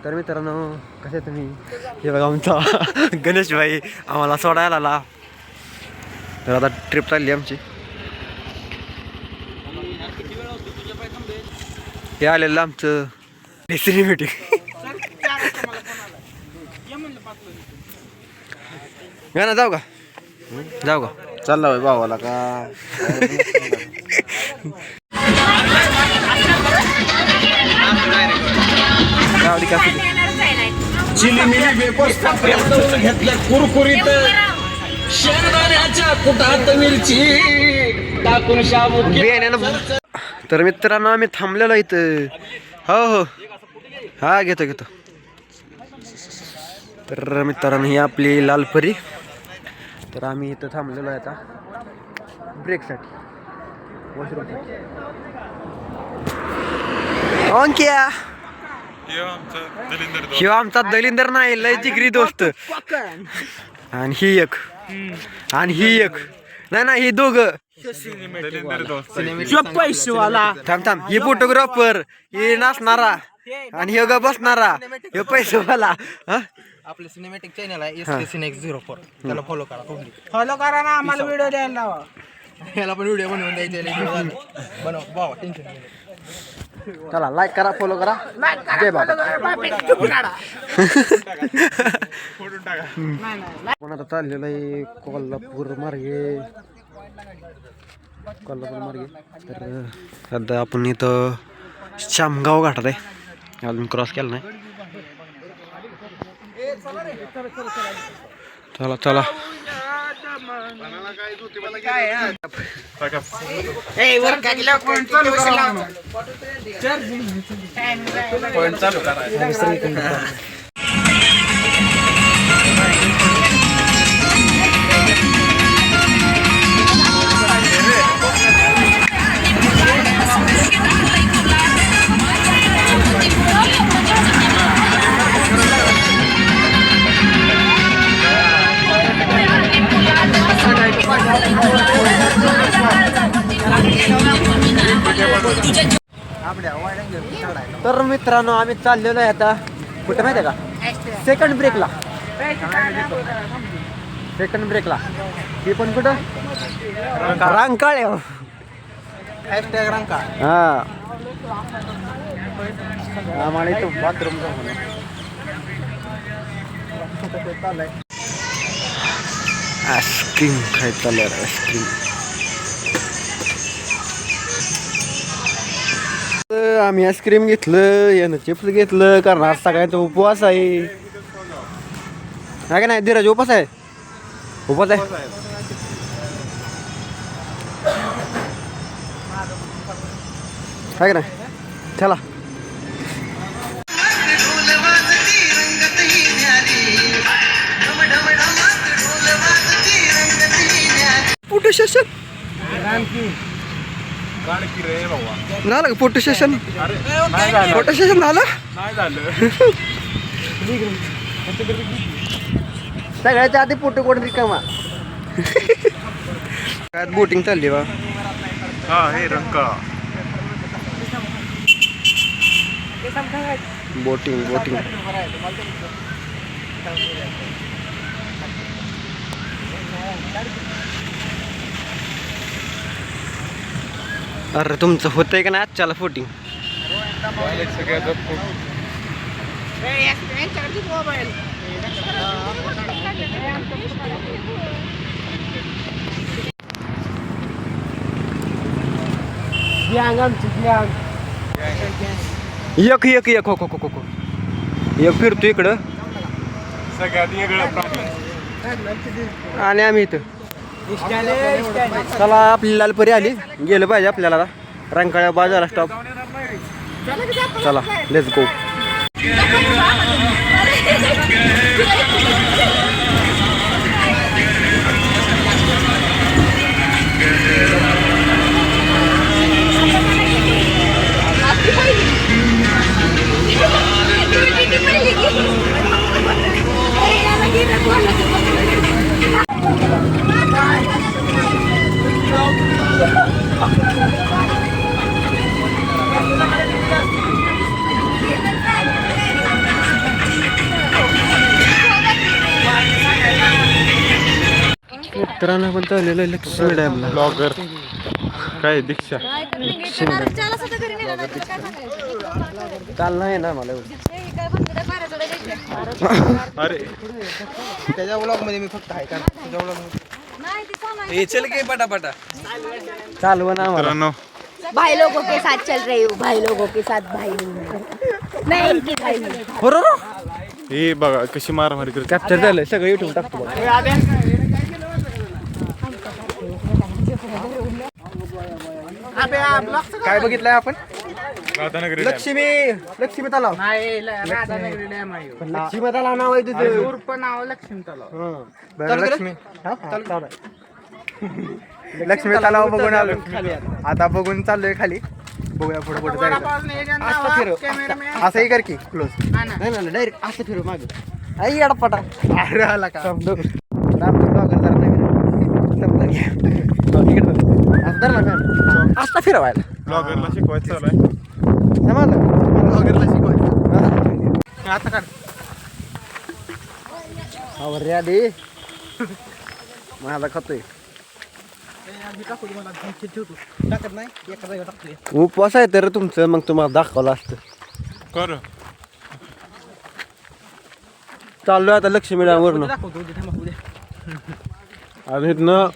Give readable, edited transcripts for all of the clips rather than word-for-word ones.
तर मित्रांनो कसे तुम्ही? हे बघा आमचा गणेश भाई आम्हाला सोडायला आला. तर आता ट्रिप चालली आमची. हे आलेलं आमचं सिनेमॅटिक. गाणं जाऊ का? जाऊ का? चालला भाई भावाला का चिली मिली वेपर्स घेतल्या कुरकुरीत शेंगदाण्याच्या कुटात मिरची टाकून शाबूत. तर मित्रांनो आम्ही थांबलेलो इथं. हो हो हा घेतो घेतो. तर मित्रांनो ही आपली लालपरी. तर आम्ही इथं थांबलेलो आहे आता ब्रेकसाठी, वॉशरूमसाठी. ओंक्या शिव आमचा दलिंदर नाही, लय जिगरी दोस्त. आणि ही एक नाही ना, ही दोघं थांब थांब. ही फोटोग्राफर, ही नाचणारा आणि हे ग बसणारा, हे पैसेवाला. आपलं सिनेमॅटिक चॅनल आहे SK04. त्याला फॉलो करा ना, आम्हाला व्हिडिओ द्यायला लावा. याला पण व्हिडिओ बनवून द्यायचे. बनव भावा, टेन्शन नाही. चला लाईक करा, फॉलो करा. जय बाबा. पण आता चाललेलं आहे कोल्हापूर मार्गे. तर सध्या आपण इथं शामगाव घाटात आहे, अजून क्रॉस केला नाही. चला चला. तर मित्रांनो आम्ही चाललेलो आहे आता कुठे माहिती आहे का? सेकंड ब्रेकला. हे पण कुठं? रांकाळे. हा आम्हाला इथं बाथरूम आईस्क्रीम खायचं चाललं. आईस्क्रीम आम्ही आईस्क्रीम घेतलं, यानं चिप्स घेतलं, कारण आज सगळ्यांचा उपवास आहे. का नाही धीरज? उपवास आहे. का नाही? चला फोटो सेशन झालं का? फोटो सेशन झालं. सगळ्याच्या आधी फोटो कोण रिकामा. काय बोटिंग चालली बा. बोटिंग अरे तुमचं होतंय का नाही आजच्याला फोटिंग? एक एक फिरतो इकडं आणि आम्ही इथं. चला आपली लालपरी आली, गेलं पाहिजे आपल्याला रंकाळ्या बाजारा स्टॉप. चला लेट्स गो. मित्रांनो पण चाललेलं आहे लक्ष्मी डॅमला. ब्लॉगर काय दीक्षा काल नाही ना मला एवढं. अरे त्याच्या ब्लॉग मध्ये मी फक्त आहे का तुझ्या ब्लॉग मध्ये चल की पटापटा चालव ना आम्हाला. मित्रांनो भाई लोगों के साथ चल रही हूँ, भाई लोगों के साथ भाई मैं इनकी भाई हूँ. बरोबर हे बघा कशी मारामारी करते. कॅप्चर झालंय सगळं युट्यूब टाकतो बघा. काय बघितलंय आपण राधानगरी डॅम. लक्ष्मी तलाव. नाही राधानगरी डॅम आहे ह्यो. लक्ष्मी तलाव नाव आहे तिथे. उर्फ नाव लक्ष्मी तलाव. बरं, लक्ष्मी लक्ष्मी लक्ष्मी तलाव बघून आलो आता बघून चाललोय खाली बघूया पुढे पुढे जायचं वडापावने याच्या असं फिरव. नावात कॅमेरामॅन. असंही कर की क्लोज नाही नाही डायरेक्ट असं फिरू मागे. आई अडपटा अरे आला का ब्लॉगर जरा नाही असं धरला मॅम. असं फिरवायला ब्लॉगरला शिकवायचं चालू आहे. समजलं. ब्लॉगरला शिकवायचं आता काढ आवर आधी माझा खातोय. टाकत नाही एका जागा टाकतोय उपवास आहे तर तुमचं मग तुम्हाला दाखवलं असतं. कर चाललोय आता लक्ष्मी डॅमवरून. दाखवतो उद्या थांबा उद्या आणि इथनं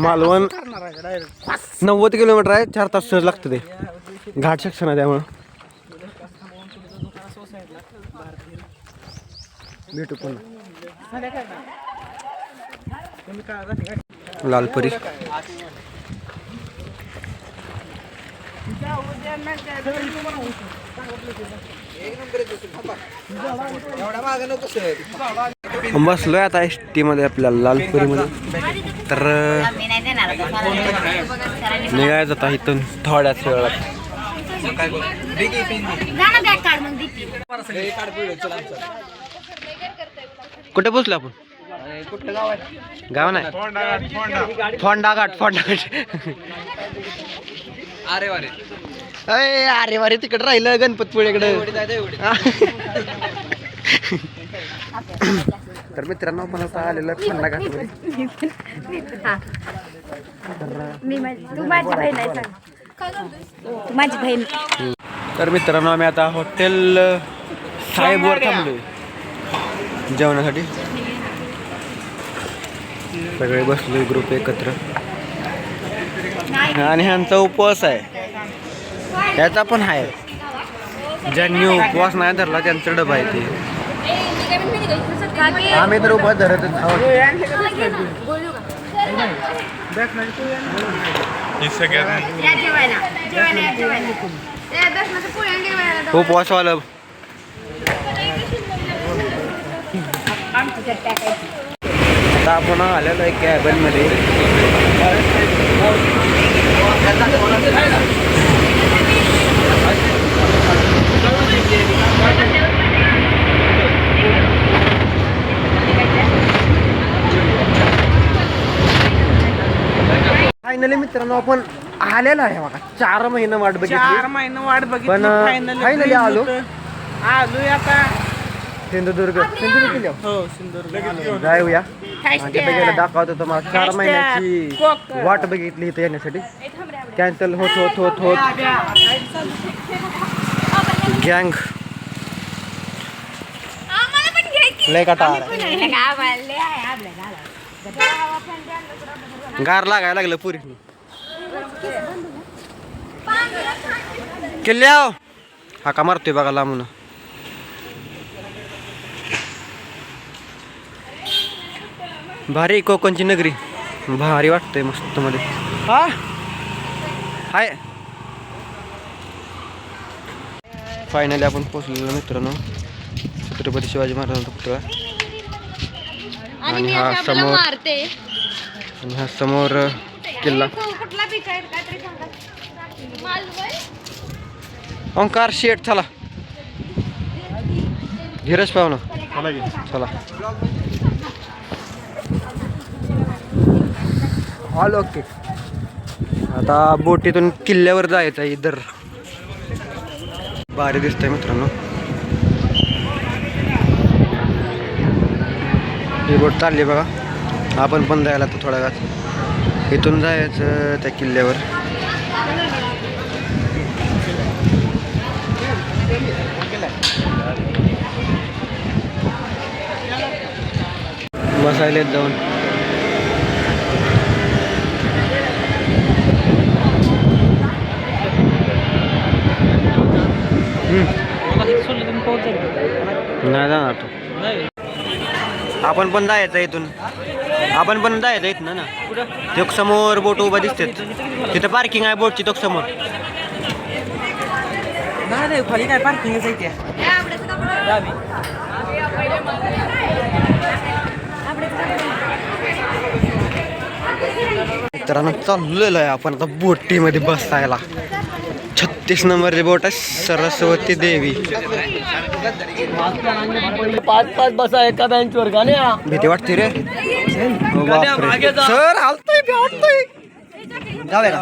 मालवण 90 किलोमीटर आहे. 4 तास सहज लागतं ते. घाट सेक्शन आहे त्यामुळं. भेटू पुन्हा. लालपरी एवढा मागं नको सर बसलोय आता एस टी मध्ये आपल्या लालपुरीमध्ये. तर निघायचं आता इथून थोड्याच वेळात. कुठे पोचलो आपण. कुठलं गाव आहे गाव नाही फोंडा घाट. अरे वारे अरे वारे तिकडे राहिलं गणपतपुळेकडे. तर मित्रांनो आपण आता आलेलं फोंडा घाटमध्ये. तू माझी बहीण आहे सांग. तू माझी बहीण. तर मित्रांनो आम्ही आता हॉटेल साहेबवर थांबलोय जेवणासाठी. सगळे बसलोय ग्रुप एकत्र. आणि ह्यांचा उपवास आहे. त्याचा पण आहे. ज्यांनी उपवास नाही धरला त्यांचा डबा आहे ते. आम्ही तर उपवास धरतच आहोत. हे सगळ्यात उपवासवालं आता आपण आलेलो आहे कॅबन मध्ये. फायनली मित्रांनो आपण आलेलो आहे बघा. 4 महिने वाट 4 बघितली महिने वाट बघितली. पण फायनली आलो. आलोय आता. सिंधुदुर्ग किल्ल्यावर. हो सिंधुदुर्ग जाऊया. आणि तिथे गेलं दाखवतो तुम्हाला. 4 महिन्याची वाट बघितली इथे येण्यासाठी. कॅन्सल होत गँग लय काटा गार लागायला लागलं पुरी किल्ल्याव. हाका मारतोय बघा लांबून. भारी कोकणची नगरी. भारी वाटतंय मस्त मध्ये. हा हाय फायनली आपण पोहोचलेलो मित्रांनो छत्रपती शिवाजी महाराजांचा पुतळा. आणि हा समोर आणि हा समोर किल्ला. ओंकार शेठ चला. धीरज पाहुणा चला. All okay. आता बोटीतून किल्ल्यावर जायचं आहे. इधर भारी दिसतंय मित्रांनो. ही बोट चालली बघा. आपण पण जायला तर थोड्या वेळात इथून जायचं त्या किल्ल्यावर. बसायलेत जाऊन. नाही जाणार तू. आपण पण जायचं इथून. आपण पण जायचं इथनं ना. तो समोर बोट उभा दिसते तिथं पार्किंग आहे बोटची. तो समोर नाही खाली काय पार्किंगच आहे त्या. मित्रांनो चाललेलो आहे आपण आता बोटीमध्ये बसायला. 36 नंबरची बोट आहे सरस्वती देवी. 5-5 बसा एका बेंचवर गाण्या. भीती वाटते रे. हो बापरे. सर हालतोय भेटतोय. जाऊया का?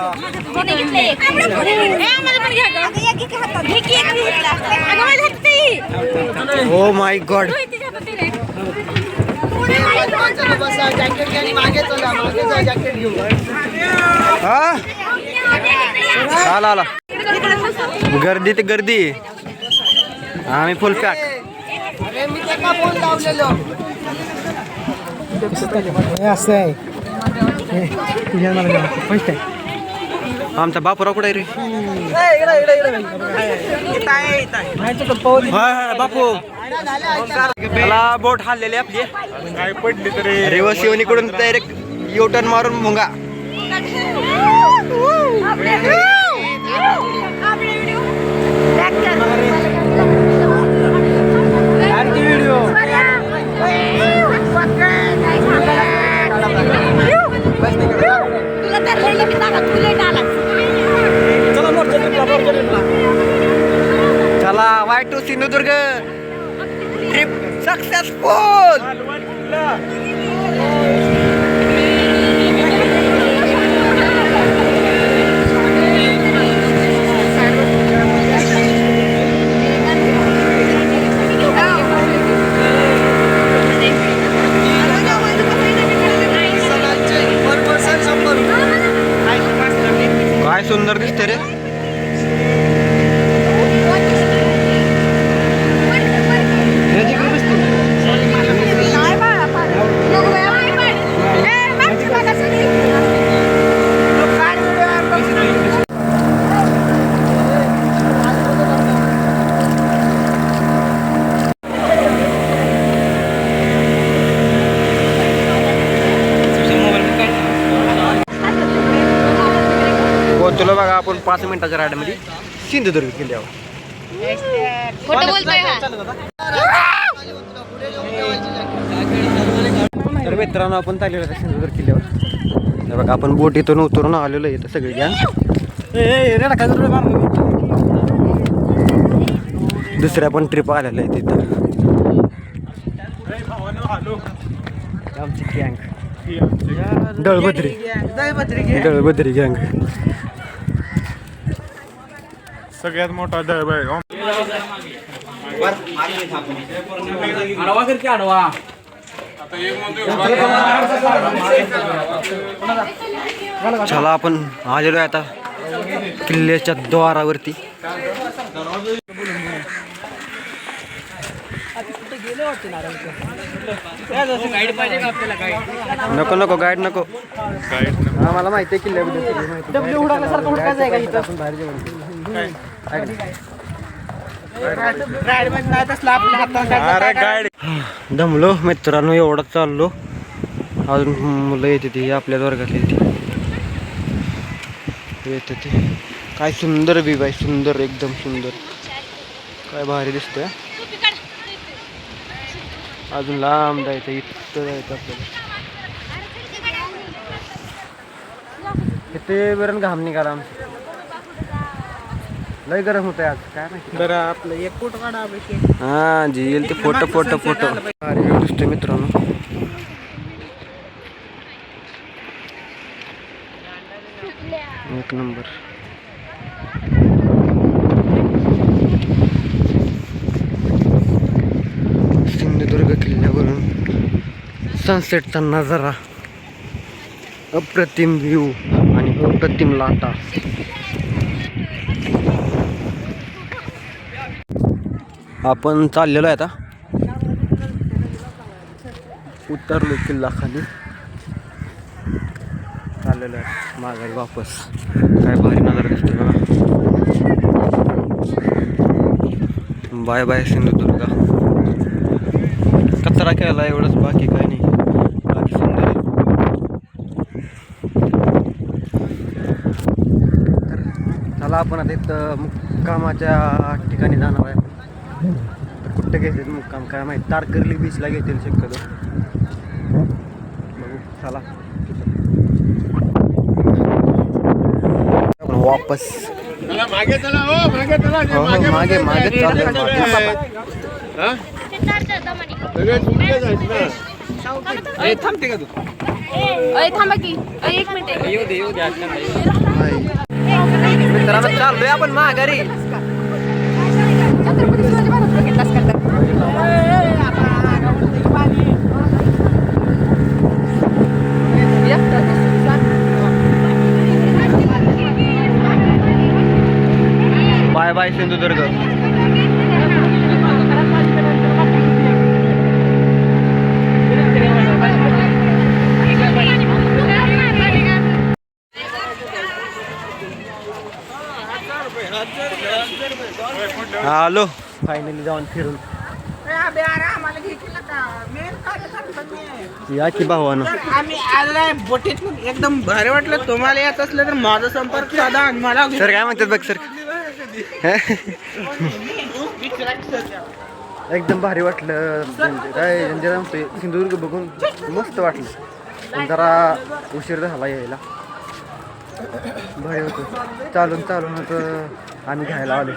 Oh my God. हा आला आला. गर्दी ते गर्दी. आम्ही फुल पॅक. आमचा बापूराव कुठे रे? बापू त्याला बोट हाललेली आपली. काय पडली तरी रिवर्स येऊन डायरेक्ट यू टर्न मारून भुंगा. चला way to Sindhudurg trip successful. काय सुंदर दिसते रे. पोहोचलो बघा आपण 5 मिनिटाच्या राईडमध्ये सिंधुदुर्ग किल्ल्यावर. खोटं बोलतोय हा. तर मित्रांनो आपण चाललेलो आहे सिंधुदुर्ग किल्ल्यावर. हे बघा आपण बोट इथून उतरून आलेलो इथं सगळी गॅंग. दुसऱ्या पण ट्रिप आलेल्या आहेत तिथं. आमची गँग दळभद्री गँग. सगळ्यात मोठा दळब आहे. चला आपण आलेलो आहे आता किल्ल्याच्या द्वारावरती. नको नको गाईड नको. मला माहिती आहे किल्ल्याबद्दल. अरे गाडी दमलो मित्रांनो. एवढं चाललो. अजून मुलं येते ती आपल्या वर्गातली येते ते. काय सुंदर व्यू आहे. सुंदर एकदम सुंदर. काय भारी दिसतंय. अजून लांब जायचं. इथं जायचं आपल्याला. किती बरं घाम निघाला. लय गरम होत आज. काय माहिती. बरं आपलं एक फोटो काढा. हा जी येईल ते फोटो फोटो फोटो. भारी व्यू दिसतोय मित्रांनो. एक नंबर. सिंधुदुर्ग किल्ल्यावरून सनसेटचा नजारा अप्रतिम व्ह्यू आणि अप्रतिम लाटा. आपण चाललेलो आहे आता, उतरलो किल्ला खाली, चाललेलो आहे माघारी वापस. काय भारी नजारा दिसतो बघा. Bye bye Sindhudurg. कचरा केला एवढंच, बाकी काय नाही. बाकी सुंदर आहे. तर चला आपण आता इथं मुक्कामाच्या ठिकाणी जाणार आहे. तर कुठं घेतील मुक्काम काय माहिती. तारकर्ली बीचला घेतील शक्यतो. बघू चला. वापस मागे चला हो, मागे चला. हो हो मागे मागे चाललोय मागे. थांबते का तू? थांबा की एक मिनिट. येऊ दे मित्रांनो चाललोय आपण माघारी. छत्रपती शिवाजी महाराज बघितलास का? Bye bye Sindhudurg. आलो फायनली जाऊन फिरून. या की भावानं. आम्ही आलाय बोटीत. एकदम भारी वाटलं. तुम्हाला येत असलं तर माझा संपर्क साधा आणि मला सर काय म्हणतात बघ सर. एकदम भारी वाटलं. काय जरा सिंधुदुर्ग बघून मस्त वाटलं. पण जरा उशीर झाला यायला. भारी होतं. चालून होतं. आम्ही घ्यायला आलो.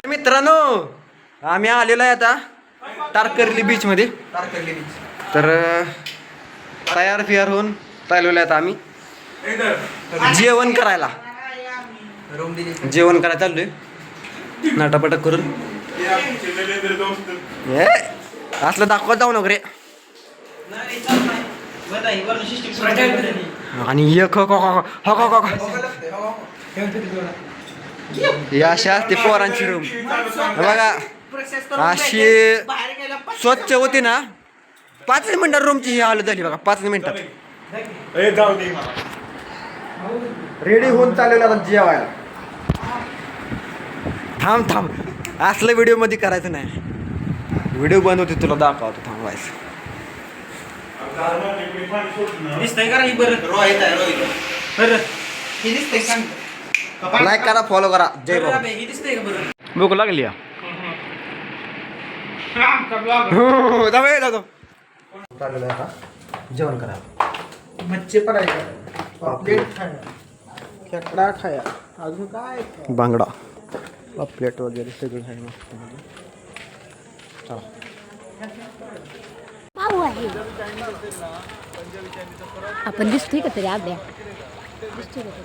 मित्रांनो आम्ही आलेलो आहे आता तारकर्ली बीच मध्ये. तर तयार फियार होऊन चाललेलो आहे आम्ही जेवण करायला. जेवण करायला चाललोय नाटापटक करून. असलं दाखवत जाऊ नको रे. आणि एक अशा असते पोरांची रूम बघा. अशी स्वच्छ होती ना. 5 मिनिटात रूमची ही हालत झाली बघा. 5 मिनिटात रेडी होऊन चाललेलं आता जेवायला. थांब असलं व्हिडिओ मध्ये करायचं नाही. व्हिडिओ बंद होते तुला दाखवतो. थांबायचं दिसतंय का? ही बरं रोहित आहे. रोहित ही दिसतंय सांग. लाईक करा, फॉलो करा. जय बाबा. ही दिसतंय का बरं? भूक लागली. जेवण करा. मच्छी पडायचा. पापलेट खाया, खेकडा खाया, अजून काय बांगडा पापलेट वगैरे सगळं आहे मस्त. चला पाहू आहे. आपण दिसतोय का तरी आब्या? दिसतोय का तरी?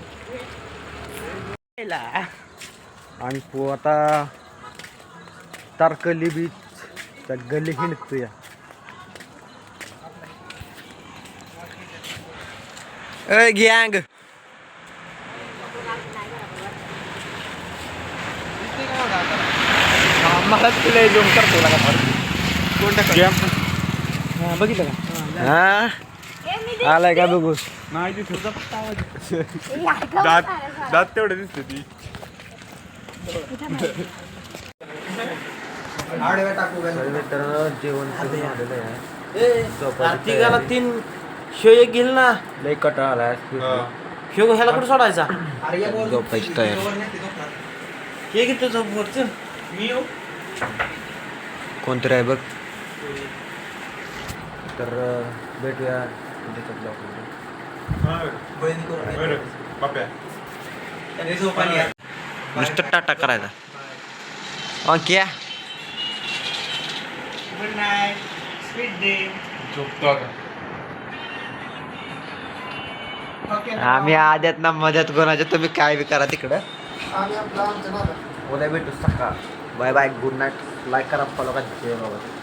आणि तो आता तारकर्ली बीच त्या गल्ली हिंडतो या. गँग मला तुला जोम करतो लागा. बघितलं का? हा आलाय का बघू. नाही दिसत. दात तेवढे दिसते ती. जेवण झालेलं आहे. कार्तिकाला 3 शो एक घेईल ना. लई कटाळा आलाय. शो ह्याला कुठं सोडायचा? झोपायची तयार. हे घेतो झोपवरचं. मी येऊ. कोणतरी आहे बघ. तर भेटूया उद्याच्या ब्लॉगमध्ये. नुसतं टाटा करायचा. क्या गुड नाईट. Sweet day. झोपतो आता. आम्ही आद्यात ना मध्यात कोणाच्या. तुम्ही काय बी करा तिकडं. उद्या भेटू सकाळ. Bye bye, good night. Like करा, फॉलो करा, जय बाबा.